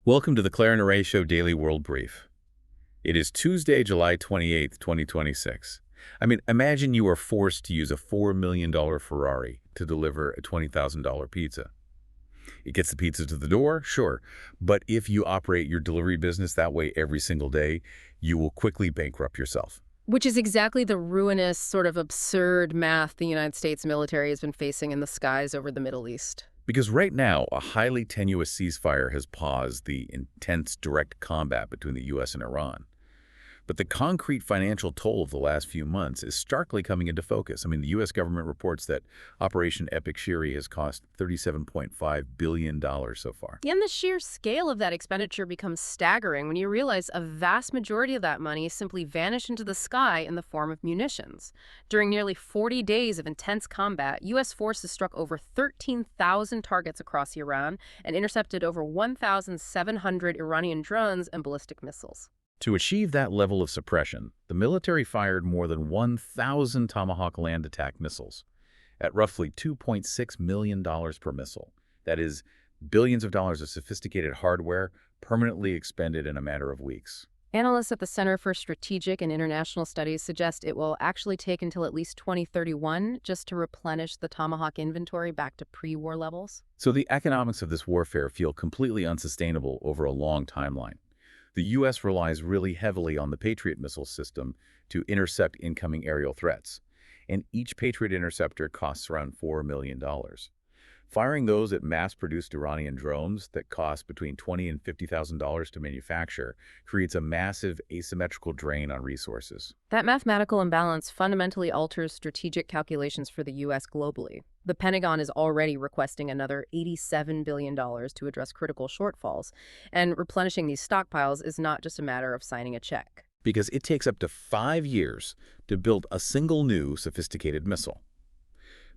Welcome to the Claire and Ray Show Daily World Brief. It is Tuesday, July 28th, 2026. Imagine you are forced to use a $4 million Ferrari to deliver a $20,000 pizza. It gets the pizza to the door, sure, but if you operate your delivery business that way every single day, you will quickly bankrupt yourself. Which is exactly the ruinous, sort of absurd math the United States military has been facing in the skies over the Middle East. Because right now, a highly tenuous ceasefire has paused the intense direct combat between the U.S. and Iran. But the concrete financial toll of the last few months is starkly coming into focus. The U.S. government reports that Operation Epic Shiri has cost $37.5 billion so far. And the sheer scale of that expenditure becomes staggering when you realize a vast majority of that money simply vanished into the sky in the form of munitions. During nearly 40 days of intense combat, U.S. forces struck over 13,000 targets across Iran and intercepted over 1,700 Iranian drones and ballistic missiles. To achieve that level of suppression, the military fired more than 1,000 Tomahawk land attack missiles at roughly $2.6 million per missile. That is, billions of dollars of sophisticated hardware permanently expended in a matter of weeks. Analysts at the Center for Strategic and International Studies suggest it will actually take until at least 2031 just to replenish the Tomahawk inventory back to pre-war levels. So the economics of this warfare feel completely unsustainable over a long timeline. The U.S. relies really heavily on the Patriot missile system to intercept incoming aerial threats, and each Patriot interceptor costs around $4 million. Firing those at mass-produced Iranian drones that cost between $20,000 and $50,000 to manufacture creates a massive asymmetrical drain on resources. That mathematical imbalance fundamentally alters strategic calculations for the U.S. globally. The Pentagon is already requesting another $87 billion to address critical shortfalls, and replenishing these stockpiles is not just a matter of signing a check. Because it takes up to 5 years to build a single new sophisticated missile.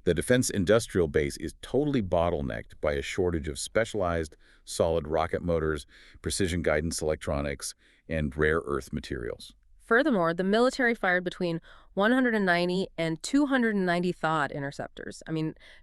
The defense industrial base is totally bottlenecked by a shortage of specialized solid rocket motors, precision guidance electronics, and rare earth materials. Furthermore, the military fired between 190 and 290 THAAD interceptors.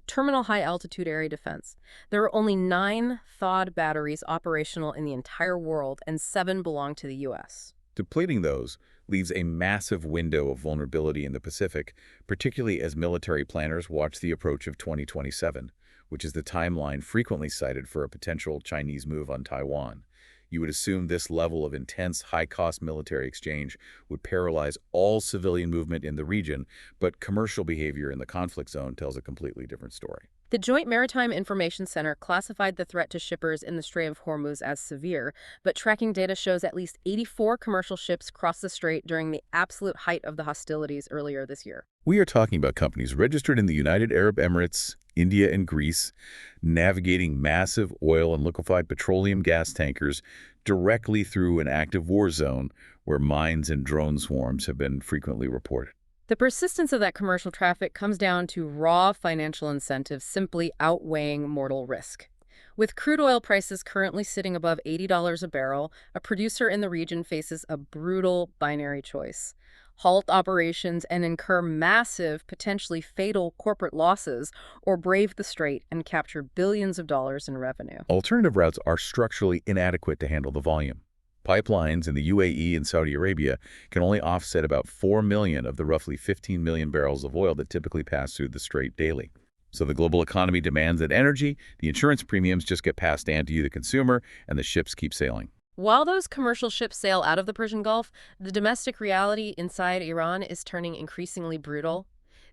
Terminal high-altitude area defense. There are only 9 THAAD batteries operational in the entire world, and 7 belong to the U.S. Depleting those leaves a massive window of vulnerability in the Pacific, particularly as military planners watch the approach of 2027, which is the timeline frequently cited for a potential Chinese move on Taiwan. You would assume this level of intense, high-cost military exchange would paralyze all civilian movement in the region, but commercial behavior in the conflict zone tells a completely different story. The Joint Maritime Information Center classified the threat to shippers in the Strait of Hormuz as severe, but tracking data shows at least 84 commercial ships crossed the strait during the absolute height of the hostilities earlier this year. We are talking about companies registered in the United Arab Emirates, India, and Greece, navigating massive oil and liquefied petroleum gas tankers directly through an active war zone where mines and drone swarms have been frequently reported. The persistence of that commercial traffic comes down to raw financial incentives simply outweighing mortal risk. With crude oil prices currently sitting above $80 a barrel, a producer in the region faces a brutal binary choice: halt operations and incur massive, potentially fatal corporate losses, or brave the strait and capture billions of dollars in revenue. Alternative routes are structurally inadequate to handle the volume. Pipelines in the UAE and Saudi Arabia can only offset about 4 million of the roughly 15 million barrels of oil that typically pass through the strait daily. So the global economy demands that energy, the insurance premiums just get passed on to you, the consumer, and the ships keep sailing. While those commercial ships sail out of the Persian Gulf, the domestic reality inside Iran is turning increasingly brutal.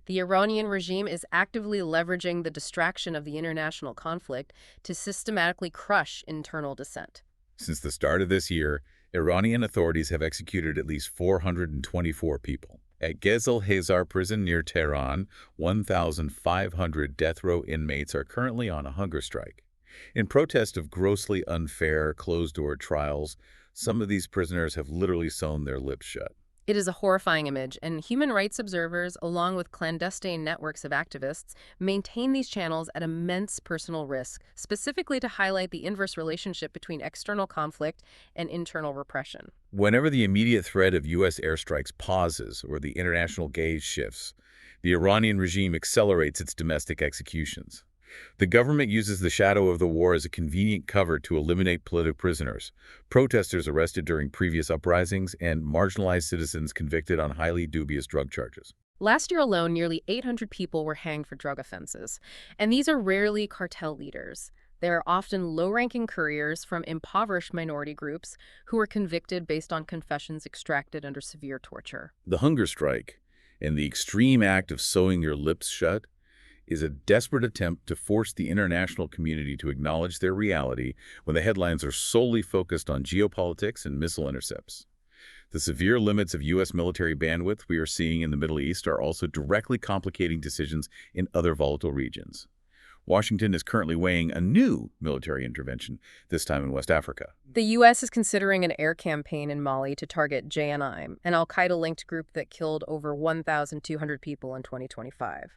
The Iranian regime is actively leveraging the distraction of the international conflict to systematically crush internal dissent. Since the start of this year, Iranian authorities have executed at least 424 people. At Gezel Hazar prison near Tehran, 1,500 death row inmates are currently on a hunger strike. In protest of grossly unfair, closed-door trials, some of these prisoners have literally sewn their lips shut. It is a horrifying image, and human rights observers, along with clandestine networks of activists, maintain these channels at immense personal risk, specifically to highlight the inverse relationship between external conflict and internal repression. Whenever the immediate threat of U.S. airstrikes pauses or the international gaze shifts, the Iranian regime accelerates its domestic executions. The government uses the shadow of the war as a convenient cover to eliminate political prisoners, protesters arrested during previous uprisings, and marginalized citizens convicted on highly dubious drug charges. Last year alone, nearly 800 people were hanged for drug offenses, and these are rarely cartel leaders. They're often low-ranking couriers from impoverished minority groups who were convicted based on confessions extracted under severe torture. The hunger strike and the extreme act of sewing your lips shut is a desperate attempt to force the international community to acknowledge their reality when the headlines are solely focused on geopolitics and missile intercepts. The severe limits of U.S. military bandwidth we are seeing in the Middle East are also directly complicating decisions in other volatile regions. Washington is currently weighing a new military intervention, this time in West Africa. The U.S. is considering an air campaign in Mali to target JNI, an al-Qaeda-linked group that killed over 1,200 people in 2025.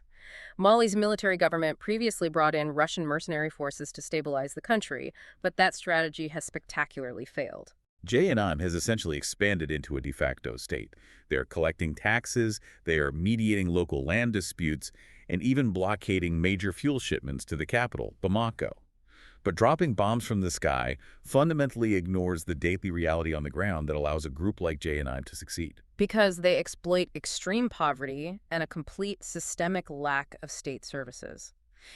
Mali's military government previously brought in Russian mercenary forces to stabilize the country, but that strategy has spectacularly failed. JNI has essentially expanded into a de facto state. They're collecting taxes, they are mediating local land disputes, and even blockading major fuel shipments to the capital, Bamako. But dropping bombs from the sky fundamentally ignores the daily reality on the ground that allows a group like JNI to succeed. Because they exploit extreme poverty and a complete systemic lack of state services.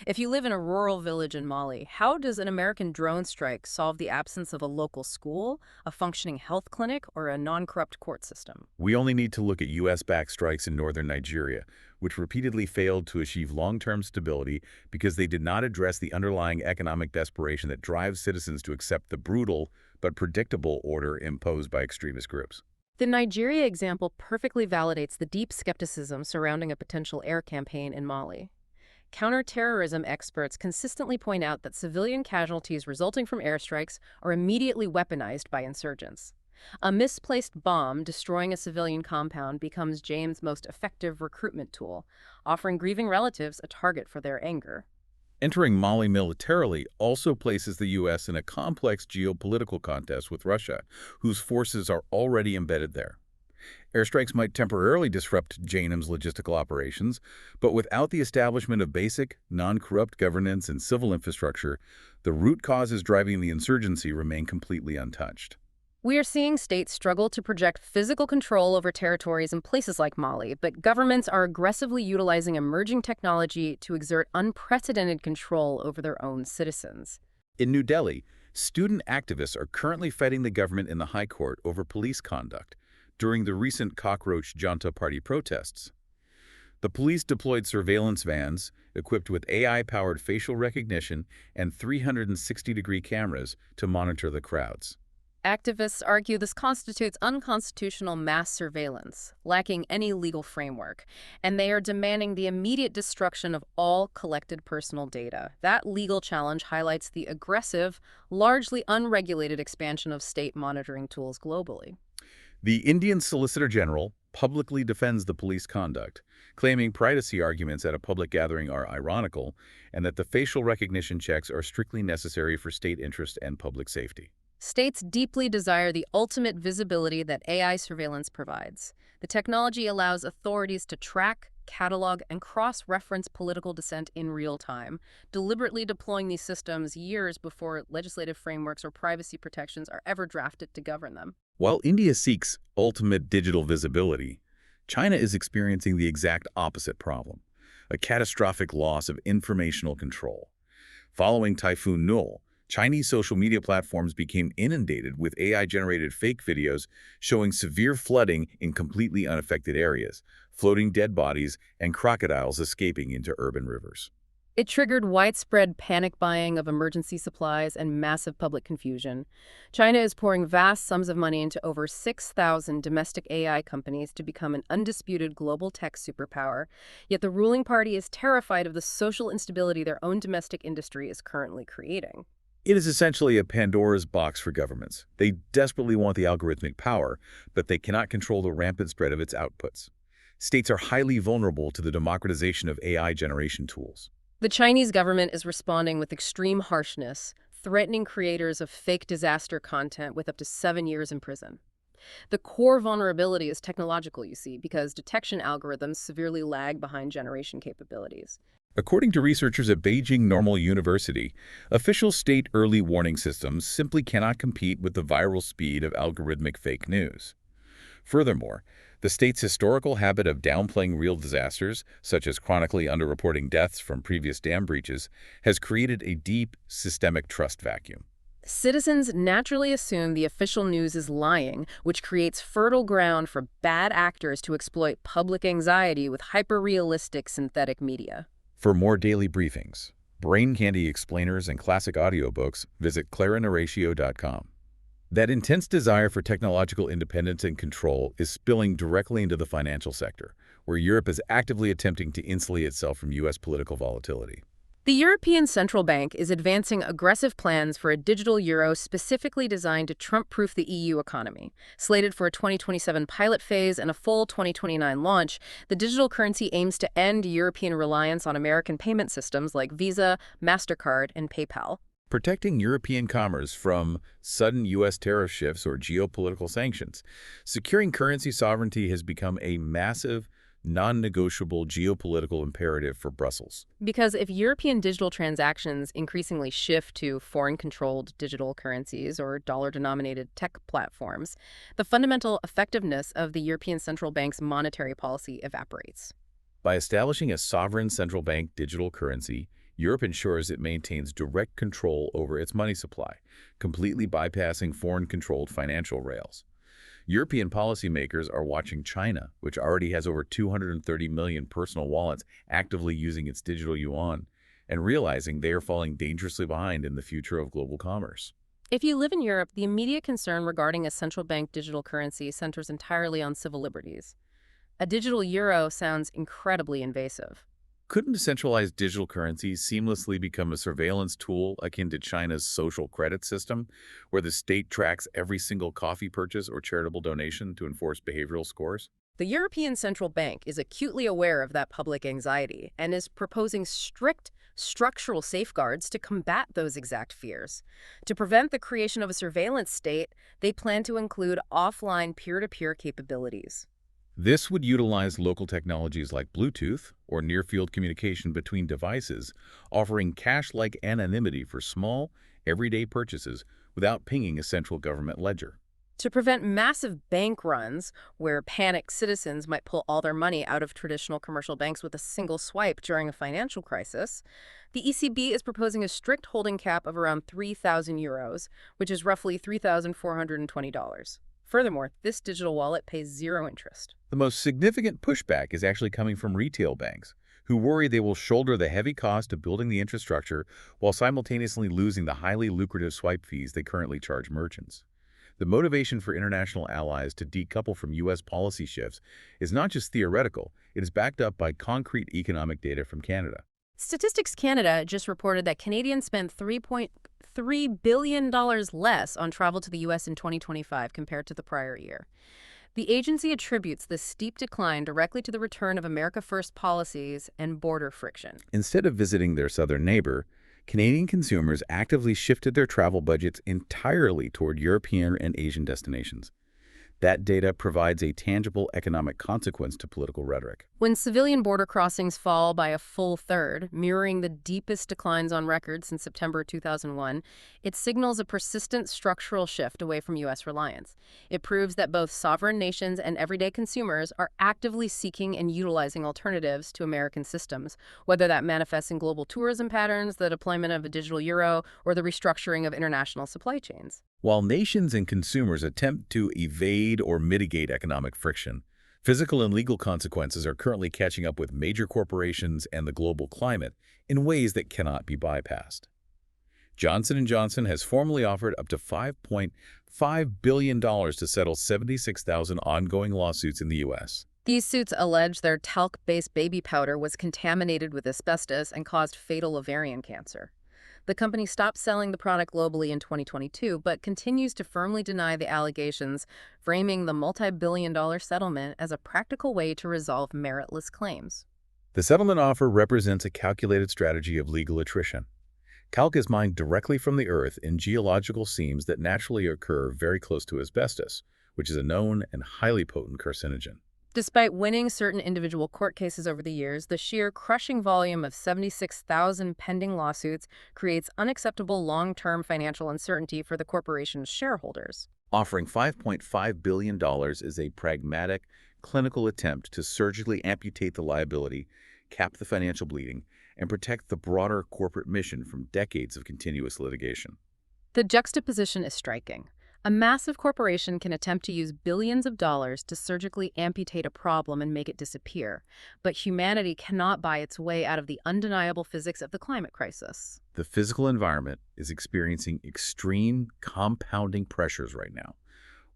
If you live in a rural village in Mali, how does an American drone strike solve the absence of a local school, a functioning health clinic, or a non-corrupt court system? We only need to look at U.S.-backed strikes in northern Nigeria, which repeatedly failed to achieve long-term stability because they did not address the underlying economic desperation that drives citizens to accept the brutal but predictable order imposed by extremist groups. The Nigeria example perfectly validates the deep skepticism surrounding a potential air campaign in Mali. Counterterrorism experts consistently point out that civilian casualties resulting from airstrikes are immediately weaponized by insurgents. A misplaced bomb destroying a civilian compound becomes James' most effective recruitment tool, offering grieving relatives a target for their anger. Entering Mali militarily also places the U.S. in a complex geopolitical contest with Russia, whose forces are already embedded there. Airstrikes might temporarily disrupt JNIM's logistical operations, but without the establishment of basic, non-corrupt governance and civil infrastructure, the root causes driving the insurgency remain completely untouched. We are seeing states struggle to project physical control over territories in places like Mali, but governments are aggressively utilizing emerging technology to exert unprecedented control over their own citizens. In New Delhi, student activists are currently fighting the government in the High Court over police conduct during the recent Cockroach Janta Party protests. The police deployed surveillance vans equipped with AI-powered facial recognition and 360-degree cameras to monitor the crowds. Activists argue this constitutes unconstitutional mass surveillance, lacking any legal framework, and they are demanding the immediate destruction of all collected personal data. That legal challenge highlights the aggressive, largely unregulated expansion of state monitoring tools globally. The Indian Solicitor General publicly defends the police conduct, claiming privacy arguments at a public gathering are ironical and that the facial recognition checks are strictly necessary for state interest and public safety. States deeply desire the ultimate visibility that AI surveillance provides. The technology allows authorities to track, catalog, and cross-reference political dissent in real time, deliberately deploying these systems years before legislative frameworks or privacy protections are ever drafted to govern them. While India seeks ultimate digital visibility, China is experiencing the exact opposite problem, a catastrophic loss of informational control. Following Typhoon Nul, Chinese social media platforms became inundated with AI-generated fake videos showing severe flooding in completely unaffected areas, floating dead bodies, and crocodiles escaping into urban rivers. It triggered widespread panic buying of emergency supplies and massive public confusion. China is pouring vast sums of money into over 6,000 domestic AI companies to become an undisputed global tech superpower, yet the ruling party is terrified of the social instability their own domestic industry is currently creating. It is essentially a Pandora's box for governments. They desperately want the algorithmic power, but they cannot control the rampant spread of its outputs. States are highly vulnerable to the democratization of AI generation tools. The Chinese government is responding with extreme harshness, threatening creators of fake disaster content with up to 7 years in prison. The core vulnerability is technological, you see, because detection algorithms severely lag behind generation capabilities. According to researchers at Beijing Normal University, official state early warning systems simply cannot compete with the viral speed of algorithmic fake news. Furthermore, the state's historical habit of downplaying real disasters, such as chronically underreporting deaths from previous dam breaches, has created a deep, systemic trust vacuum. Citizens naturally assume the official news is lying, which creates fertile ground for bad actors to exploit public anxiety with hyper-realistic synthetic media. For more daily briefings, brain candy explainers, and classic audiobooks, visit clarinhoratio.com. That intense desire for technological independence and control is spilling directly into the financial sector, where Europe is actively attempting to insulate itself from U.S. political volatility. The European Central Bank is advancing aggressive plans for a digital euro specifically designed to Trump-proof the EU economy. Slated for a 2027 pilot phase and a full 2029 launch, the digital currency aims to end European reliance on American payment systems like Visa, MasterCard, and PayPal. Protecting European commerce from sudden U.S. tariff shifts or geopolitical sanctions. Securing currency sovereignty has become a massive, non-negotiable geopolitical imperative for Brussels. Because if European digital transactions increasingly shift to foreign-controlled digital currencies or dollar-denominated tech platforms, the fundamental effectiveness of the European Central Bank's monetary policy evaporates. By establishing a sovereign central bank digital currency, Europe ensures it maintains direct control over its money supply, completely bypassing foreign-controlled financial rails. European policymakers are watching China, which already has over 230 million personal wallets actively using its digital yuan, and realizing they are falling dangerously behind in the future of global commerce. If you live in Europe, the immediate concern regarding a central bank digital currency centers entirely on civil liberties. A digital euro sounds incredibly invasive. Couldn't a centralized digital currency seamlessly become a surveillance tool akin to China's social credit system, where the state tracks every single coffee purchase or charitable donation to enforce behavioral scores? The European Central Bank is acutely aware of that public anxiety and is proposing strict structural safeguards to combat those exact fears. To prevent the creation of a surveillance state, they plan to include offline peer-to-peer capabilities. This would utilize local technologies like Bluetooth or near-field communication between devices, offering cash-like anonymity for small, everyday purchases without pinging a central government ledger. To prevent massive bank runs, where panicked citizens might pull all their money out of traditional commercial banks with a single swipe during a financial crisis, the ECB is proposing a strict holding cap of around 3,000 euros, which is roughly $3,420. Furthermore, this digital wallet pays zero interest. The most significant pushback is actually coming from retail banks, who worry they will shoulder the heavy cost of building the infrastructure while simultaneously losing the highly lucrative swipe fees they currently charge merchants. The motivation for international allies to decouple from U.S. policy shifts is not just theoretical, it is backed up by concrete economic data from Canada. Statistics Canada just reported that Canadians spent $3.3 billion less on travel to the U.S. in 2025 compared to the prior year. The agency attributes this steep decline directly to the return of America First policies and border friction. Instead of visiting their southern neighbor, Canadian consumers actively shifted their travel budgets entirely toward European and Asian destinations. That data provides a tangible economic consequence to political rhetoric. When civilian border crossings fall by a full third, mirroring the deepest declines on record since September 2001, it signals a persistent structural shift away from U.S. reliance. It proves that both sovereign nations and everyday consumers are actively seeking and utilizing alternatives to American systems, whether that manifests in global tourism patterns, the deployment of a digital euro, or the restructuring of international supply chains. While nations and consumers attempt to evade or mitigate economic friction, physical and legal consequences are currently catching up with major corporations and the global climate in ways that cannot be bypassed. Johnson & Johnson has formally offered up to $5.5 billion to settle 76,000 ongoing lawsuits in the U.S. These suits allege their talc-based baby powder was contaminated with asbestos and caused fatal ovarian cancer. The company stopped selling the product globally in 2022, but continues to firmly deny the allegations, framing the multi-billion-dollar settlement as a practical way to resolve meritless claims. The settlement offer represents a calculated strategy of legal attrition. Talc is mined directly from the earth in geological seams that naturally occur very close to asbestos, which is a known and highly potent carcinogen. Despite winning certain individual court cases over the years, the sheer crushing volume of 76,000 pending lawsuits creates unacceptable long-term financial uncertainty for the corporation's shareholders. Offering $5.5 billion is a pragmatic, clinical attempt to surgically amputate the liability, cap the financial bleeding, and protect the broader corporate mission from decades of continuous litigation. The juxtaposition is striking. A massive corporation can attempt to use billions of dollars to surgically amputate a problem and make it disappear, but humanity cannot buy its way out of the undeniable physics of the climate crisis. The physical environment is experiencing extreme compounding pressures right now.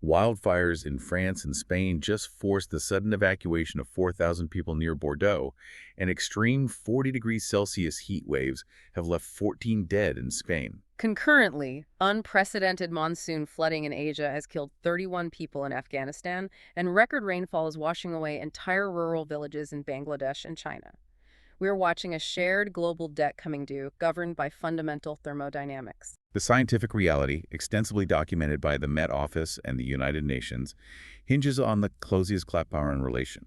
Wildfires in France and Spain just forced the sudden evacuation of 4,000 people near Bordeaux, and extreme 40 degrees Celsius heat waves have left 14 dead in Spain. Concurrently, unprecedented monsoon flooding in Asia has killed 31 people in Afghanistan, and record rainfall is washing away entire rural villages in Bangladesh and China. We are watching a shared global debt coming due, governed by fundamental thermodynamics. The scientific reality, extensively documented by the Met Office and the United Nations, hinges on the Clausius-Clapeyron relation.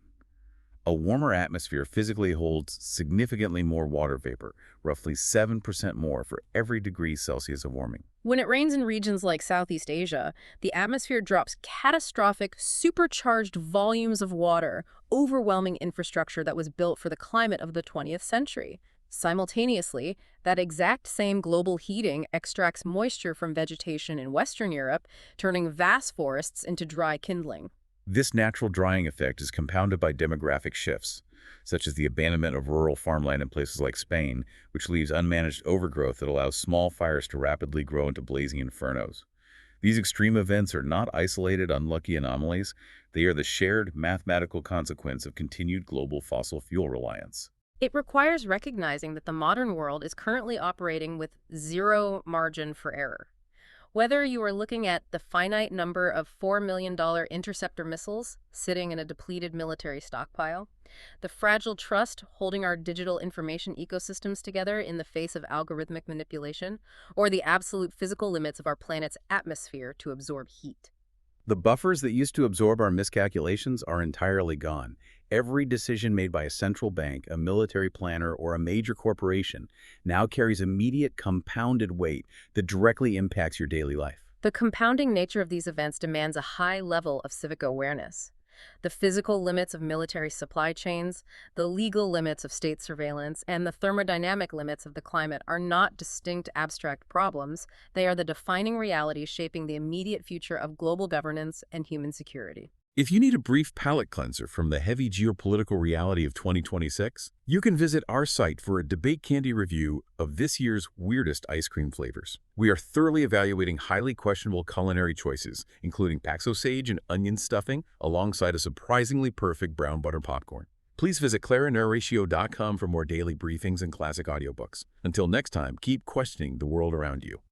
A warmer atmosphere physically holds significantly more water vapor, roughly 7% more for every degree Celsius of warming. When it rains in regions like Southeast Asia, the atmosphere drops catastrophic, supercharged volumes of water, overwhelming infrastructure that was built for the climate of the 20th century. Simultaneously, that exact same global heating extracts moisture from vegetation in Western Europe, turning vast forests into dry kindling. This natural drying effect is compounded by demographic shifts, such as the abandonment of rural farmland in places like Spain, which leaves unmanaged overgrowth that allows small fires to rapidly grow into blazing infernos. These extreme events are not isolated, unlucky anomalies. They are the shared mathematical consequence of continued global fossil fuel reliance. It requires recognizing that the modern world is currently operating with zero margin for error. Whether you are looking at the finite number of $4 million interceptor missiles sitting in a depleted military stockpile, the fragile trust holding our digital information ecosystems together in the face of algorithmic manipulation, or the absolute physical limits of our planet's atmosphere to absorb heat. The buffers that used to absorb our miscalculations are entirely gone. Every decision made by a central bank, a military planner, or a major corporation now carries immediate compounded weight that directly impacts your daily life. The compounding nature of these events demands a high level of civic awareness. The physical limits of military supply chains, the legal limits of state surveillance, and the thermodynamic limits of the climate are not distinct abstract problems. They are the defining realities shaping the immediate future of global governance and human security. If you need a brief palate cleanser from the heavy geopolitical reality of 2026, you can visit our site for a debate candy review of this year's weirdest ice cream flavors. We are thoroughly evaluating highly questionable culinary choices, including Paxo Sage and onion stuffing, alongside a surprisingly perfect brown butter popcorn. Please visit clarinarratio.com for more daily briefings and classic audiobooks. Until next time, keep questioning the world around you.